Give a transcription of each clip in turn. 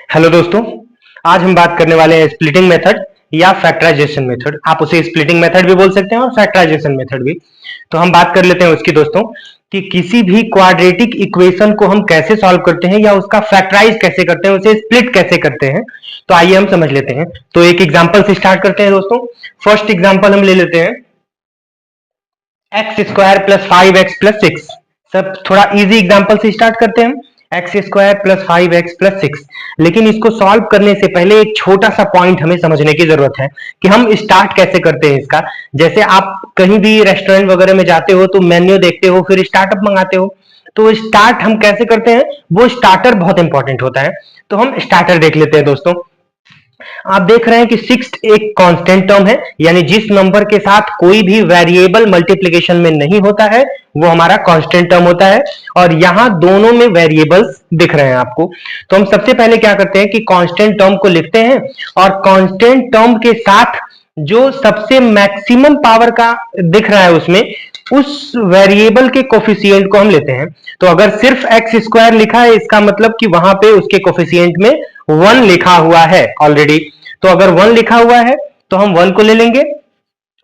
Hello दोस्तों, आज हम बात करने वाले हैं स्प्लिटिंग मेथड या फैक्टराइजेशन मेथड। आप उसे स्प्लिटिंग मेथड भी बोल सकते हैं और फैक्टराइजेशन मेथड भी। तो हम बात कर लेते हैं उसकी दोस्तों कि किसी भी क्वाड्रेटिक इक्वेशन को हम कैसे सॉल्व करते हैं या उसका फैक्टराइज कैसे करते हैं, उसे स्प्लिट कैसे करते हैं। तो आइए हम समझ लेते हैं। तो एक एग्जाम्पल से स्टार्ट करते हैं दोस्तों। फर्स्ट एग्जाम्पल हम ले लेते हैं एक्स स्क्वायर प्लस 5x+6। सब थोड़ा इजी एग्जांपल से स्टार्ट करते हैं हम। X square plus 5x+6। लेकिन इसको सॉल्व करने से पहले एक छोटा सा पॉइंट हमें समझने की जरूरत है कि हम स्टार्ट कैसे करते हैं इसका। जैसे आप कहीं भी रेस्टोरेंट वगैरह में जाते हो तो मेन्यू देखते हो, फिर स्टार्टअप मंगाते हो। तो स्टार्ट हम कैसे करते हैं, वो स्टार्टर बहुत इंपॉर्टेंट होता है। तो हम स्टार्टर देख लेते हैं दोस्तों। आप देख रहे हैं कि सिक्स एक कांस्टेंट टर्म है, यानी जिस नंबर के साथ कोई भी वेरिएबल मल्टीप्लिकेशन में नहीं होता है वो हमारा कांस्टेंट टर्म होता है। और यहां दोनों में वेरिएबल्स दिख रहे हैं आपको। तो हम सबसे पहले क्या करते हैं कि कांस्टेंट टर्म को लिखते हैं और कांस्टेंट टर्म के साथ जो सबसे मैक्सिमम पावर का दिख रहा है उसमें उस वेरिएबल के कोफिशिएंट को हम लेते हैं। तो अगर सिर्फ एक्स स्क्वायर लिखा है इसका मतलब कि वहां पे उसके कोफिशिएंट में 1 लिखा हुआ है ऑलरेडी। तो अगर 1 लिखा हुआ है तो हम 1 को ले लेंगे,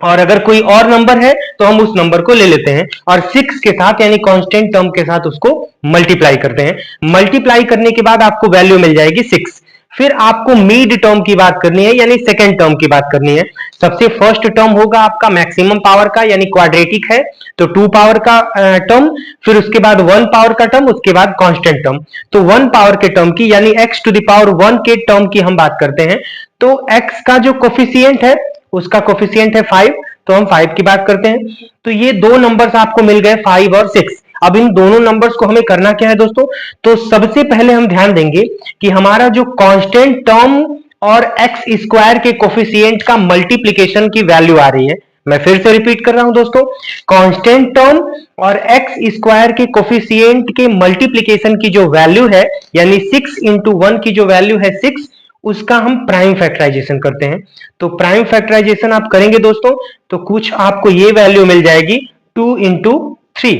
और अगर कोई और नंबर है तो हम उस नंबर को ले लेते हैं और 6 के साथ यानी कांस्टेंट टर्म के साथ उसको मल्टीप्लाई करते हैं। मल्टीप्लाई करने के बाद आपको वैल्यू मिल जाएगी 6। फिर आपको मिड टर्म की बात करनी है, यानी सेकेंड टर्म की बात करनी है। सबसे फर्स्ट टर्म होगा आपका मैक्सिमम पावर का, यानी क्वाड्रेटिक है तो 2 पावर का टर्म, फिर उसके बाद 1 पावर का टर्म, उसके बाद कांस्टेंट टर्म। तो 1 पावर के टर्म की यानी x टू द पावर 1 के टर्म की हम बात करते हैं। तो x का जो कोफिशिएंट है उसका कोफिशिएंट है 5, तो हम 5 की बात करते हैं। तो ये दो नंबर्स आपको मिल गए 5 और 6। अब इन दोनों नंबर्स को हमें करना क्या है दोस्तों, तो सबसे पहले हम ध्यान देंगे कि हमारा जो कांस्टेंट टर्म और एक्स स्क्वायर के कोफिशिएंट का मल्टीप्लीकेशन की वैल्यू आ रही है। मैं फिर से रिपीट कर रहा हूं दोस्तों, कांस्टेंट टर्म और एक्स स्क्वायर के कोफिशिएंट के मल्टीप्लीकेशन की जो वैल्यू है, यानी 6 इंटू 1 की जो वैल्यू है 6, उसका हम प्राइम फैक्टराइजेशन करते हैं। तो प्राइम फैक्टराइजेशन आप करेंगे दोस्तों तो कुछ आपको ये वैल्यू मिल जाएगी 2 इंटू 3।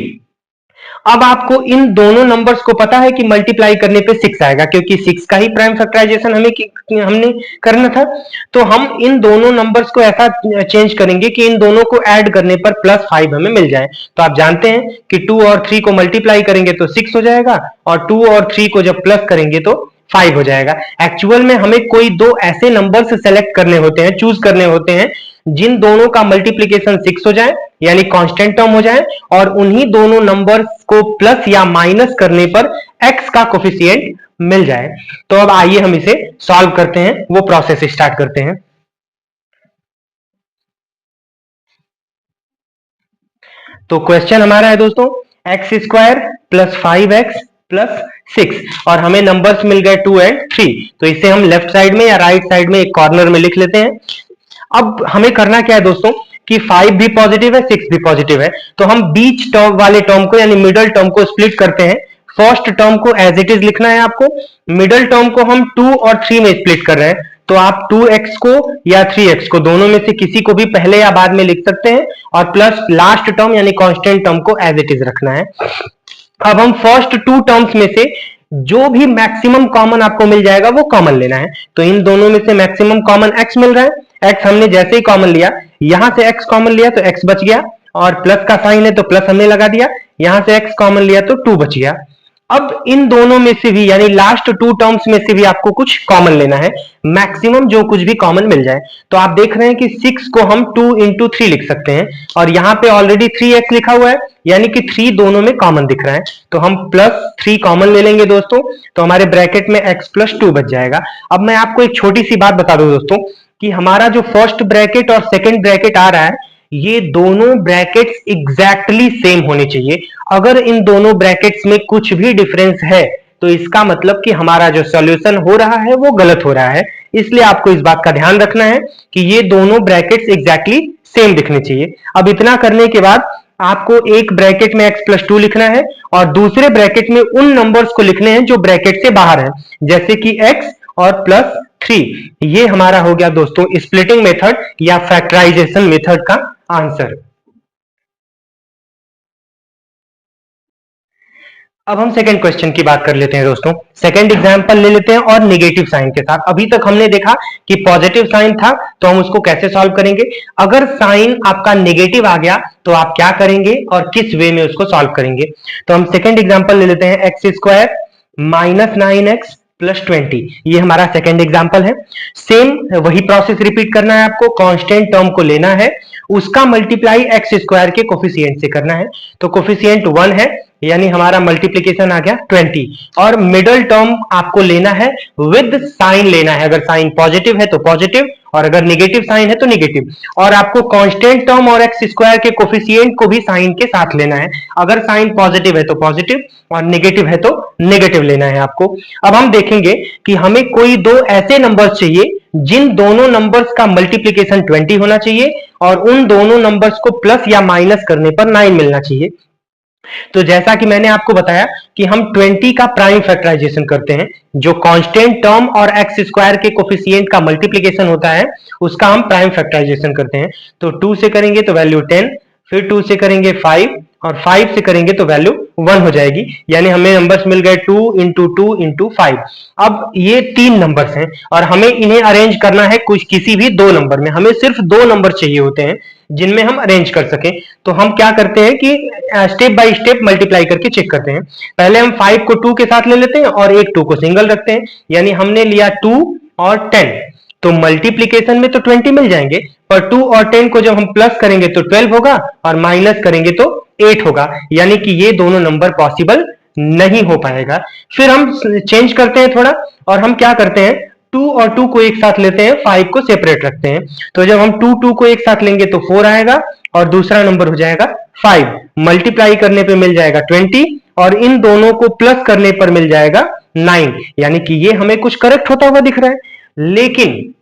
अब आपको इन दोनों नंबर्स को पता है कि मल्टीप्लाई करने पे 6 आएगा, क्योंकि 6 का ही प्राइम फैक्टराइजेशन हमने करना था। तो हम इन दोनों नंबर्स को ऐसा चेंज करेंगे कि इन दोनों को ऐड करने पर +5 हमें मिल जाए। तो आप जानते हैं कि 2 और 3 को मल्टीप्लाई करेंगे तो 6 हो जाएगा, और 2 और 3 को जब प्लस करेंगे तो 5 हो जाएगा। एक्चुअल में हमें कोई दो ऐसे नंबर्स सेलेक्ट करने होते हैं, चूज करने होते हैं, जिन दोनों का मल्टीप्लीकेशन 6 हो जाए यानी कांस्टेंट टर्म हो जाए, और उन्हीं दोनों नंबर्स को प्लस या माइनस करने पर x का कोफिशिएंट मिल जाए। तो अब आइए हम इसे सॉल्व करते हैं, वो प्रोसेस स्टार्ट करते हैं। तो क्वेश्चन हमारा है दोस्तों एक्स स्क्वायर प्लस 5x+6, और हमें नंबर्स मिल गए 2 एंड 3। तो इसे हम लेफ्ट साइड में या राइट साइड में एक कॉर्नर में लिख लेते हैं। अब हमें करना क्या है दोस्तों कि 5 भी पॉजिटिव है, 6 भी पॉजिटिव है, तो हम बीच टर्म वाले टर्म को यानी मिडल टर्म को स्प्लिट करते हैं। फर्स्ट टर्म को एज इट इज लिखना है आपको, मिडल टर्म को हम 2 और 3 में स्प्लिट कर रहे हैं। तो आप 2x को या 3x को दोनों में से किसी को भी पहले या बाद में लिख सकते हैं, और प्लस लास्ट टर्म यानी कांस्टेंट टर्म को एज इट इज रखना है। अब हम फर्स्ट 2 टर्म्स में से जो भी मैक्सिमम कॉमन आपको मिल जाएगा वो कॉमन लेना है। तो इन दोनों में से मैक्सिमम कॉमन x मिल रहा है, x हमने जैसे ही कॉमन लिया, यहां से x कॉमन लिया तो x बच गया, और प्लस का साइन है तो प्लस हमने लगा दिया, यहां से x कॉमन लिया तो 2 बच गया। अब इन दोनों में से भी यानी लास्ट 2 टर्म्स में से भी आपको कुछ कॉमन लेना है, मैक्सिमम जो कुछ भी कॉमन मिल जाए। तो आप देख रहे हैं कि 6 को हम 2 इंटू 3 लिख सकते हैं, और यहां पे ऑलरेडी 3x लिखा हुआ है यानी कि 3 दोनों में कॉमन दिख रहा है। तो हम +3 कॉमन ले लेंगे दोस्तों, तो हमारे ब्रैकेट में x+2 बच जाएगा। अब मैं आपको एक छोटी सी बात बता दूं दोस्तों कि हमारा जो फर्स्ट ब्रैकेट और सेकंड ब्रैकेट आ रहा है, ये दोनों ब्रैकेट्स एग्जैक्टली सेम होने चाहिए। अगर इन दोनों ब्रैकेट्स में कुछ भी डिफरेंस है तो इसका मतलब कि हमारा जो सॉल्यूशन हो रहा है वो गलत हो रहा है। इसलिए आपको इस बात का ध्यान रखना है कि ये दोनों ब्रैकेट्स एग्जैक्टली सेम दिखने चाहिए। अब इतना करने के बाद आपको एक ब्रैकेट में x+2 लिखना है, और दूसरे ब्रैकेट में उन नंबर्स को लिखने हैं जो ब्रैकेट से बाहर है, जैसे कि x और +3। ये हमारा हो गया दोस्तों स्प्लिटिंग मेथड या फैक्टराइजेशन मेथड का आंसर। अब हम सेकंड क्वेश्चन की बात कर लेते हैं दोस्तों। सेकंड एग्जांपल ले लेते हैं और नेगेटिव साइन के साथ। अभी तक हमने देखा कि पॉजिटिव साइन था तो हम उसको कैसे सॉल्व करेंगे। अगर साइन आपका नेगेटिव आ गया तो आप क्या करेंगे और किस वे में उसको सॉल्व करेंगे। तो हम सेकंड एग्जांपल ले लेते हैं, x square minus 9x plus 20। ये हमारा सेकंड एग्जांपल है। सेम वही प्रोसेस रिपीट करना है आपको। कांस्टेंट टर्म को लेना है, उसका मल्टीप्लाई एक्स स्क्वायर के कोफिशिएंट से करना है। तो कोफिशिएंट 1 है, यानी हमारा मल्टीप्लीकेशन आ गया 20। और मिडल टर्म आपको लेना है, विद साइन लेना है। अगर साइन पॉजिटिव है तो पॉजिटिव, और अगर नेगेटिव साइन है तो नेगेटिव। और आपको कांस्टेंट टर्म और एक्स स्क्वायर के कोफिशिएंट को भी साइन के साथ लेना है। अगर साइन पॉजिटिव है तो पॉजिटिव और नेगेटिव है तो नेगेटिव लेना है आपको। अब हम देखेंगे कि हमें कोई दो ऐसे नंबर्स चाहिए जिन दोनों नंबर्स का मल्टीप्लीकेशन 20 होना चाहिए और उन दोनों नंबर्स को प्लस या माइनस करने पर 9 मिलना चाहिए। तो जैसा कि मैंने आपको बताया कि हम 20 का प्राइम फैक्टराइजेशन करते हैं, जो कांस्टेंट टर्म और एक्स स्क्वायर के कोफिशिएंट का मल्टीप्लिकेशन होता है उसका हम प्राइम फैक्टराइजेशन करते हैं। तो 2 से करेंगे तो वैल्यू 10, फिर 2 से करेंगे 5 और 5 से करेंगे तो वैल्यू 1 हो जाएगी। यानी हमें नंबर्स मिल गए 2 इंटू 2 इंटू 5। अब ये 3 नंबर्स हैं और हमें इन्हें अरेंज करना है कुछ किसी भी दो नंबर में। हमें सिर्फ दो नंबर चाहिए होते हैं जिनमें हम अरेंज कर सकें। तो हम क्या करते हैं कि स्टेप बाय स्टेप मल्टीप्लाई करके चेक करते हैं। पहले हम 5 को 2 के साथ ले लेते हैं और एक 2 को सिंगल रखते हैं। यानी हमने लिया 2 और 10, तो मल्टीप्लीकेशन में तो 20 मिल जाएंगे, पर 2 और 10 को जब हम प्लस करेंगे तो 12 होगा और माइनस करेंगे तो 8 होगा। यानी कि ये दोनों नंबर पॉसिबल नहीं हो पाएगा। फिर हम चेंज करते हैं थोड़ा और हम क्या करते हैं, 2 और 2 को एक साथ लेते हैं, 5 को सेपरेट रखते हैं। तो जब हम 2 को एक साथ लेंगे तो 4 आएगा और दूसरा नंबर हो जाएगा 5। मल्टीप्लाई करने पे मिल जाएगा 20 और इन दोनों को प्लस करने पर मिल जाएगा 9। यानी कि ये हमें कुछ करेक्ट होता हुआ दिख रहा है। लेकिन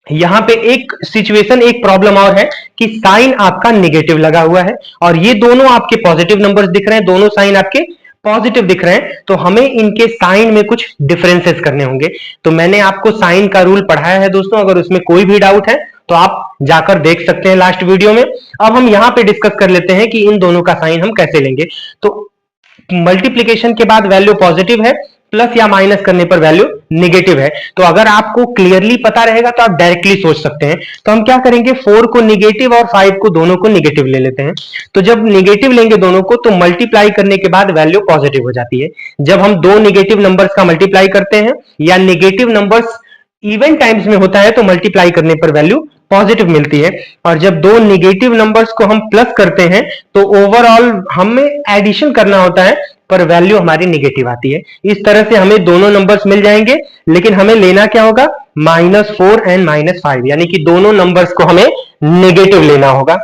यहां पे एक सिचुएशन, एक प्रॉब्लम और है कि साइन आपका नेगेटिव लगा हुआ है और ये दोनों आपके पॉजिटिव नंबर्स दिख रहे हैं, दोनों साइन आपके पॉजिटिव दिख रहे हैं। तो हमें इनके साइन में कुछ डिफरेंसेस करने होंगे। तो मैंने आपको साइन का रूल पढ़ाया है दोस्तों, अगर उसमें कोई भी डाउट है तो आप जाकर देख सकते हैं लास्ट वीडियो में। अब हम यहां पे डिस्कस कर लेते हैं कि इन दोनों का साइन हम कैसे लेंगे। तो मल्टीप्लीकेशन के बाद वैल्यू पॉजिटिव है, प्लस या माइनस करने पर वैल्यू नेगेटिव है। तो अगर आपको क्लियरली पता रहेगा तो आप डायरेक्टली सोच सकते हैं। तो हम क्या करेंगे, 4 को नेगेटिव और 5 को दोनों को नेगेटिव ले लेते हैं। तो जब नेगेटिव लेंगे दोनों को तो मल्टीप्लाई करने के बाद वैल्यू पॉजिटिव हो जाती है। जब हम दो नेगेटिव नंबर्स का मल्टीप्लाई करते हैं या नेगेटिव नंबर्स इवन टाइम्स में होता है तो मल्टीप्लाई करने पर वैल्यू पॉजिटिव मिलती है। और जब दो नेगेटिव नंबर्स को हम प्लस करते हैं तो ओवरऑल हमें एडिशन करना होता है पर वैल्यू हमारी नेगेटिव आती है। इस तरह से हमें दोनों नंबर्स मिल जाएंगे, लेकिन हमें लेना क्या होगा, -4 एंड -5, यानी कि दोनों नंबर्स को हमें नेगेटिव लेना होगा।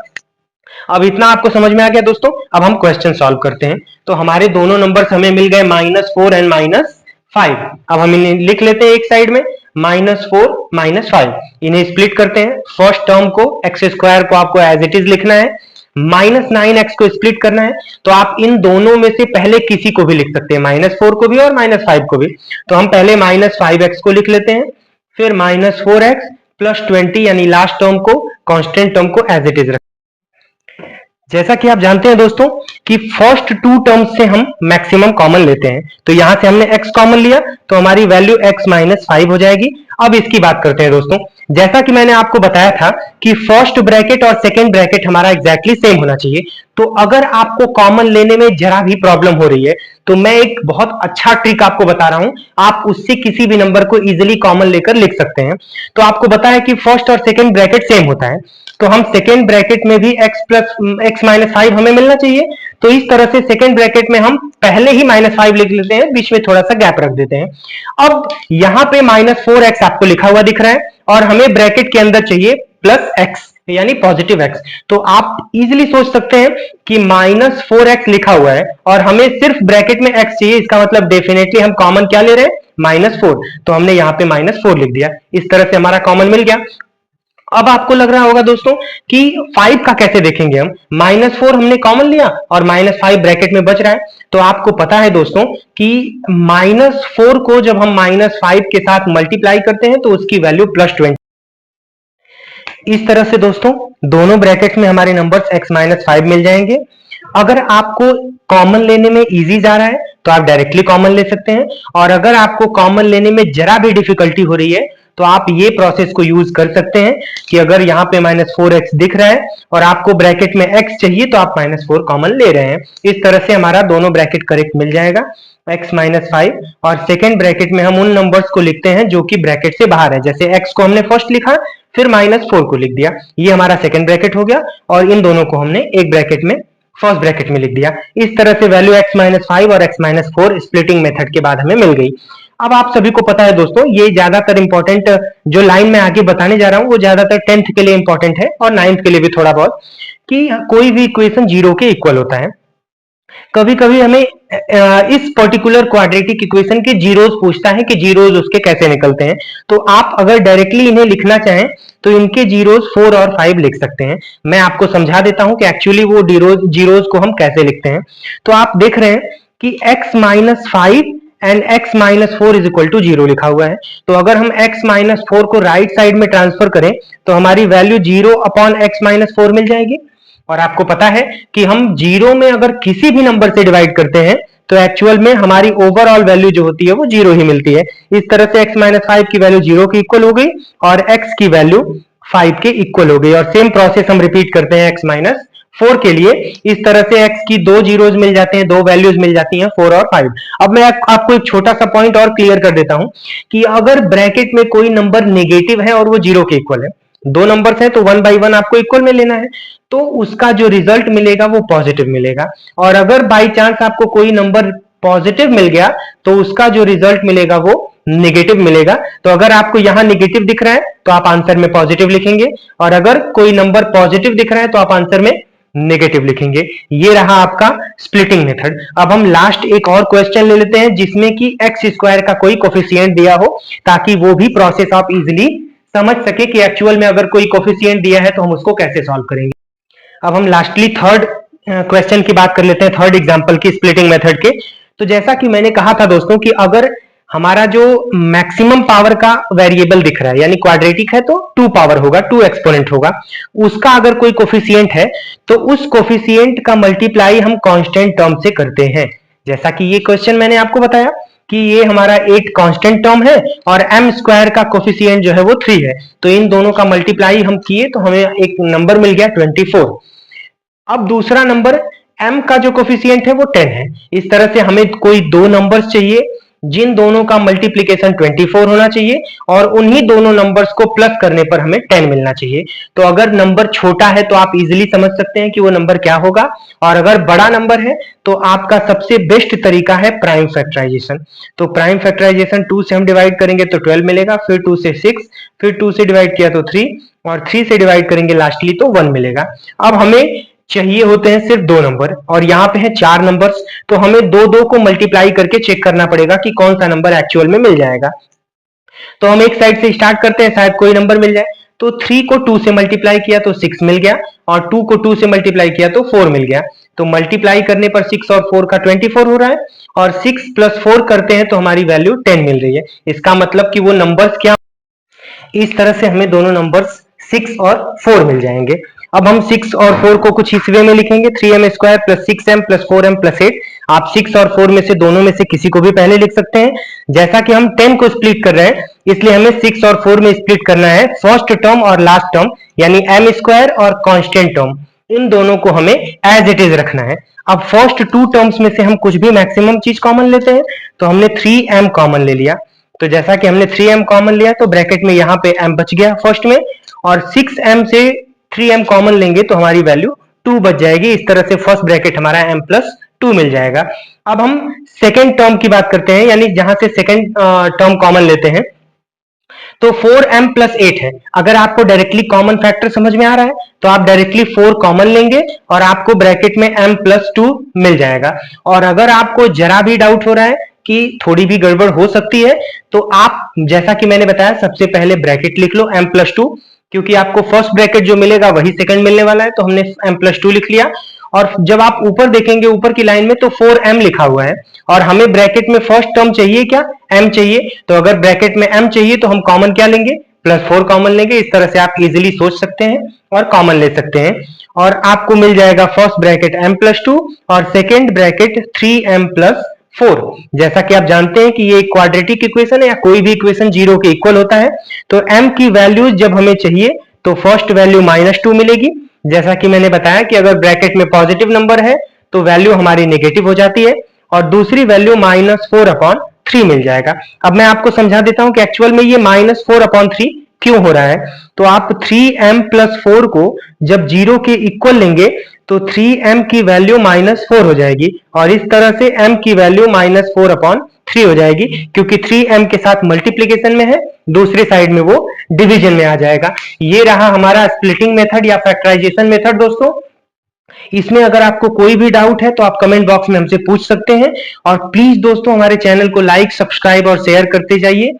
अब इतना आपको समझ में आ गया दोस्तों। अब हम क्वेश्चन सॉल्व करते हैं। तो हमारे दोनों नंबर्स हमें मिल गए -4 एंड -5। अब हम इन्हें लिख लेते हैं एक साइड में, -4 -5। इन्हें स्प्लिट करते हैं। फर्स्ट टर्म को एक्स स्क्वायर को आपको एज इट इज लिखना है, -9x को स्प्लिट करना है। तो आप इन दोनों में से पहले किसी को भी लिख सकते हैं, -4 को भी और -5 को भी। तो हम पहले -5x को लिख लेते हैं, फिर -4x प्लस 20 यानी लास्ट टर्म को, कांस्टेंट टर्म को एज इट इज रखें। जैसा कि आप जानते हैं दोस्तों कि फर्स्ट टू टर्म्स से हम मैक्सिमम कॉमन लेते हैं। तो यहां से हमने x कॉमन लिया तो हमारी वैल्यू x -5 हो जाएगी। अब इसकी बात करते हैं दोस्तों। जैसा कि मैंने आपको बताया था कि फर्स्ट ब्रैकेट और सेकंड ब्रैकेट हमारा एग्जैक्टली सेम होना चाहिए। तो अगर आपको कॉमन लेने में जरा भी प्रॉब्लम हो रही है तो मैं एक बहुत अच्छा ट्रिक आपको बता रहा हूं, आप उससे किसी भी नंबर को इजीली कॉमन लेकर लिख सकते हैं। तो आपको बताया कि फर्स्ट और सेकंड ब्रैकेट सेम होता है, तो हम सेकेंड ब्रैकेट में भी x -5 हमें मिलना चाहिए। तो इस तरह से सेकेंड ब्रैकेट में हम पहले ही -5 लिख लेते हैं, बीच में थोड़ा सा गैप रख देते हैं। अब यहां पे -4x आपको लिखा हुआ दिख रहा है और हमें ब्रैकेट के अंदर चाहिए +x यानी पॉजिटिव x। तो आप इजीली सोच सकते हैं कि -4x लिखा हुआ है और हमें सिर्फ ब्रैकेट में x चाहिए, इसका मतलब डेफिनेटली हम कॉमन क्या ले रहे हैं, -4। तो हमने यहाँ पे -4 लिख दिया। इस तरह से हमारा कॉमन मिल गया। अब आपको लग रहा होगा दोस्तों कि 5 का कैसे देखेंगे हम, -4 हमने कॉमन लिया और -5 ब्रैकेट में बच रहा है। तो आपको पता है दोस्तों कि -4 को जब हम -5 के साथ मल्टीप्लाई करते हैं तो उसकी वैल्यू +20। इस तरह से दोस्तों दोनों ब्रैकेट्स में हमारे नंबर्स x -5 मिल जाएंगे। अगर आपको कॉमन लेने में इजी जा रहा है तो आप डायरेक्टली कॉमन ले सकते हैं। और अगर आपको कॉमन लेने में जरा भी डिफिकल्टी हो रही है तो आप ये प्रोसेस को यूज कर सकते हैं कि अगर यहाँ पे -4x दिख रहा है और आपको ब्रैकेट में x चाहिए तो आप -4 कॉमन ले रहे हैं। इस तरह से हमारा दोनों ब्रैकेट करेक्ट मिल जाएगा, x -5, और सेकेंड ब्रैकेट में हम उन नंबर्स को लिखते हैं जो कि ब्रैकेट से बाहर है। जैसे x को हमने फर्स्ट लिखा, फिर -4 को लिख दिया, ये हमारा सेकेंड ब्रैकेट हो गया, और इन दोनों को हमने एक ब्रैकेट में फर्स्ट ब्रैकेट में लिख दिया। इस तरह से वैल्यू x -5 और x -4 स्प्लिटिंग मेथड के बाद हमें मिल गई। अब आप सभी को पता है दोस्तों, ये ज्यादातर इंपॉर्टेंट जो लाइन में आगे बताने जा रहा हूं वो ज्यादातर 10th के लिए इंपॉर्टेंट है और 9th के लिए भी थोड़ा बहुत, कि कोई भी इक्वेशन जीरो के इक्वल होता है। कभी कभी हमें इस पर्टिकुलर क्वाड्रेटिक इक्वेशन के जीरोस पूछता है कि जीरोस उसके कैसे निकलते हैं। तो आप अगर डायरेक्टली इन्हें लिखना चाहें तो इनके जीरोस 4 और 5 लिख सकते हैं। मैं आपको समझा देता हूं कि एक्चुअली वो जीरोस को हम कैसे लिखते हैं। तो आप देख रहे हैं कि x -5 and x -4 is equal to 0 लिखा हुआ है। तो अगर हम x -4 को राइट साइड में ट्रांसफर करें तो हमारी वैल्यू 0 अपॉन x -4 मिल जाएगी। और आपको पता है कि हम जीरो में अगर किसी भी नंबर से डिवाइड करते हैं तो एक्चुअल में हमारी ओवरऑल वैल्यू जो होती है वो 0 ही मिलती है। इस तरह से x -5 की वैल्यू 0 के इक्वल हो गई और x की वैल्यू 5 के इक्वल हो गई। और सेम प्रोसेस हम रिपीट करते हैं x -4 के लिए। इस तरह से x की दो जीरोज मिल जाते हैं, दो वैल्यूज मिल जाती हैं 4 और 5। अब मैं आपको एक छोटा सा पॉइंट और क्लियर कर देता हूं कि अगर ब्रैकेट में कोई नंबर नेगेटिव है और वो 0 के इक्वल है, दो नंबर्स हैं तो 1 बाई 1 आपको इक्वल में लेना है, तो उसका जो रिजल्ट मिलेगा वो पॉजिटिव मिलेगा। और अगर बाई चांस आपको कोई नंबर पॉजिटिव मिल गया तो उसका जो रिजल्ट मिलेगा वो नेगेटिव मिलेगा। तो अगर आपको यहां नेगेटिव दिख रहा है तो आप आंसर में पॉजिटिव लिखेंगे, और अगर कोई नंबर पॉजिटिव दिख रहा है तो आप आंसर में नेगेटिव लिखेंगे। ये रहा आपका स्प्लिटिंग मेथड। अब हम लास्ट एक और क्वेश्चन ले लेते हैं जिसमें कि एक्स स्क्वायर का कोई कोफिशिएंट दिया हो, ताकि वो भी प्रोसेस आप इजिली समझ सके कि एक्चुअल में अगर कोई कोफिशिएंट दिया है तो हम उसको कैसे सॉल्व करेंगे। अब हम लास्टली थर्ड क्वेश्चन की बात कर लेते हैं, थर्ड एग्जांपल की स्प्लिटिंग मेथड के। तो जैसा कि मैंने कहा था दोस्तों कि अगर हमारा जो मैक्सिमम पावर का वेरिएबल दिख रहा है, यानी क्वाड्रेटिक है तो 2 पावर होगा, 2 एक्सपोनेंट होगा, उसका अगर कोई कोफिशिएंट है तो उस कोफिशिएंट का मल्टीप्लाई हम कांस्टेंट टर्म से करते हैं। जैसा कि ये क्वेश्चन मैंने आपको बताया कि ये हमारा 8 कांस्टेंट टर्म है और m स्क्वायर का कोफिशिएंट जो है वो 3 है, तो इन दोनों का मल्टीप्लाई हम किए तो हमें एक नंबर मिल गया 24। अब दूसरा नंबर m का जो कोफिशिएंट है वो 10 है। इस तरह से हमें कोई दो नंबर्स चाहिए जिन दोनों का मल्टीप्लिकेशन 24 होना चाहिए और उन्हीं दोनों नंबर्स को प्लस करने पर हमें 10 मिलना चाहिए। तो अगर नंबर छोटा है तो आप इजीली समझ सकते हैं कि वो नंबर क्या होगा, और अगर बड़ा नंबर है तो आपका सबसे बेस्ट तरीका है प्राइम फैक्टराइजेशन। तो प्राइम फैक्टराइजेशन 2 से हम डिवाइड करेंगे तो 12 मिलेगा, फिर 2 से 6, फिर 2 से डिवाइड किया तो 3, और 3 से डिवाइड करेंगे लास्टली तो 1 मिलेगा। अब हमें चाहिए होते हैं सिर्फ दो नंबर और यहाँ पे है 4 नंबर्स, तो हमें दो दो को मल्टीप्लाई करके चेक करना पड़ेगा कि कौन सा नंबर एक्चुअल में मिल जाएगा। तो हम एक साइड से स्टार्ट करते हैं, शायद कोई नंबर मिल जाए। तो 3 को 2 से मल्टीप्लाई किया तो 6 मिल गया, और 2 को 2 से मल्टीप्लाई किया तो 4 मिल गया। तो मल्टीप्लाई करने पर 6 और 4 का 24 हो रहा है, और 6 + 4 करते हैं तो हमारी वैल्यू 10 मिल रही है। इसका मतलब कि वो नंबर्स क्या, इस तरह से हमें दोनों नंबर्स 6 और 4 मिल जाएंगे। अब हम 6 और 4 को कुछ इस वे में लिखेंगे, 3m स्क्वायर + 6m + 4m + 8। आप 6 और 4 में से दोनों में से किसी को भी पहले लिख सकते हैं। जैसा कि हम 10 को स्प्लिट कर रहे हैं इसलिए हमें 6 और 4 में स्प्लिट करना है फर्स्ट टर्म और लास्ट टर्म, यानी m स्क्वायर और कांस्टेंट टर्म, इन दोनों को हमें एज इट इज रखना है। अब फर्स्ट 2 टर्म्स में से हम कुछ भी मैक्सिमम चीज कॉमन लेते हैं, तो हमने 3m कॉमन ले लिया। तो जैसा कि हमने 3m कॉमन लिया तो ब्रैकेट में यहाँ पे m बच गया फर्स्ट में, और 6m से 3m कॉमन लेंगे तो हमारी वैल्यू 2 बच जाएगी। इस तरह से फर्स्ट ब्रैकेट हमारा m + 2 मिल जाएगा। अब हम सेकेंड टर्म की बात करते हैं, यानी जहां से सेकेंड टर्म कॉमन लेते हैं, तो 4m + 8 है। अगर आपको डायरेक्टली कॉमन फैक्टर समझ में आ रहा है तो आप डायरेक्टली 4 कॉमन लेंगे और आपको ब्रैकेट में m + 2 मिल जाएगा। और अगर आपको जरा भी डाउट हो रहा है कि थोड़ी भी गड़बड़ हो सकती है तो आप, जैसा कि मैंने बताया, सबसे पहले ब्रैकेट लिख लो m + 2, क्योंकि आपको फर्स्ट ब्रैकेट जो मिलेगा वही सेकंड मिलने वाला है, तो हमने m + 2 लिख लिया। और जब आप ऊपर देखेंगे ऊपर की लाइन में तो 4m लिखा हुआ है, और हमें ब्रैकेट में फर्स्ट टर्म चाहिए क्या, m चाहिए। तो अगर ब्रैकेट में m चाहिए तो हम कॉमन क्या लेंगे, +4 कॉमन लेंगे। इस तरह से आप इजीली सोच सकते हैं और कॉमन ले सकते हैं, और आपको मिल जाएगा फर्स्ट ब्रैकेट m + 2 और सेकेंड ब्रैकेट 3m + 4। जैसा कि आप जानते हैं कि ये एक क्वाड्रेटिक इक्वेशन है या कोई भी इक्वेशन 0 के इक्वल होता है। तो m की वैल्यूज जब हमें चाहिए तो फर्स्ट वैल्यू -2 मिलेगी। जैसा कि मैंने बताया कि अगर ब्रैकेट में पॉजिटिव नंबर है तो वैल्यू हमारी नेगेटिव हो जाती है, और दूसरी वैल्यू -4/3 मिल जाएगा। अब मैं आपको समझा देता हूं कि एक्चुअल में ये -4/3 क्यों हो रहा है। तो आप 3m + 4 को जब 0 के इक्वल लेंगे तो 3m की वैल्यू -4 हो जाएगी, और इस तरह से m की वैल्यू -4/3 हो जाएगी, क्योंकि 3m के साथ मल्टीप्लीकेशन में है, दूसरे साइड में वो डिवीजन में आ जाएगा। ये रहा हमारा स्प्लिटिंग मेथड या फैक्टराइजेशन मेथड दोस्तों। इसमें अगर आपको कोई भी डाउट है तो आप कमेंट बॉक्स में हमसे पूछ सकते हैं, और प्लीज दोस्तों हमारे चैनल को लाइक, सब्सक्राइब और शेयर करते जाइए।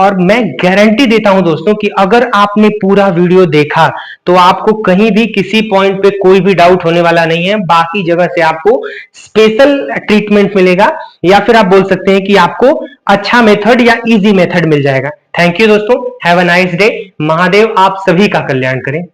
और मैं गारंटी देता हूं दोस्तों कि अगर आपने पूरा वीडियो देखा तो आपको कहीं भी किसी पॉइंट पे कोई भी डाउट होने वाला नहीं है। बाकी जगह से आपको स्पेशल ट्रीटमेंट मिलेगा, या फिर आप बोल सकते हैं कि आपको अच्छा मेथड या इजी मेथड मिल जाएगा। थैंक यू दोस्तों, have a nice day. Mahadev आप सभी का कल्याण करें।